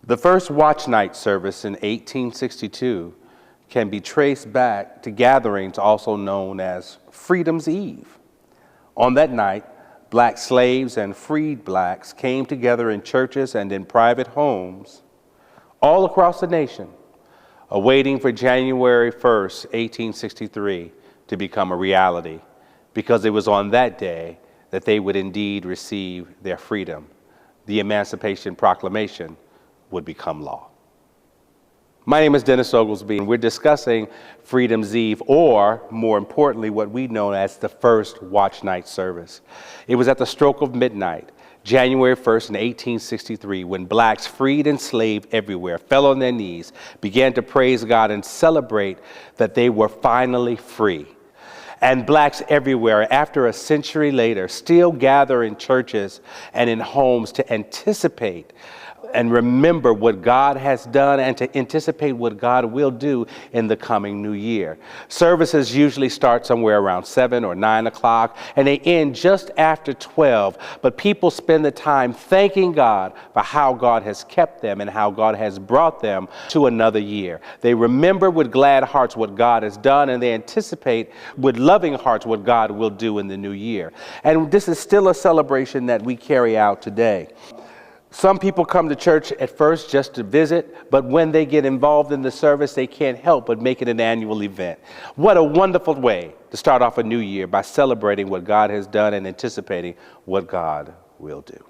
The first watch night service in 1862 can be traced back to gatherings also known as Freedom's Eve. On that night, black slaves and freed blacks came together in churches and in private homes all across the nation, awaiting for January 1st, 1863 to become a reality, because it was on that day that they would indeed receive their freedom. The Emancipation Proclamation would become law. My name is Dennis Oglesby, and we're discussing Freedom's Eve, or more importantly, what we know as the first watch night service. It was at the stroke of midnight, January 1st in 1863, when blacks freed and enslaved everywhere fell on their knees, began to praise God and celebrate that they were finally free. And blacks everywhere, after a century later, still gather in churches and in homes to anticipate and remember what God has done and to anticipate what God will do in the coming new year. Services usually start somewhere around 7 or 9 o'clock, and they end just after 12. But people spend the time thanking God for how God has kept them and how God has brought them to another year. They remember with glad hearts what God has done, and they anticipate with loving hearts what God will do in the new year. And this is still a celebration that we carry out today. Some people come to church at first just to visit, but when they get involved in the service, they can't help but make it an annual event. What a wonderful way to start off a new year, by celebrating what God has done and anticipating what God will do.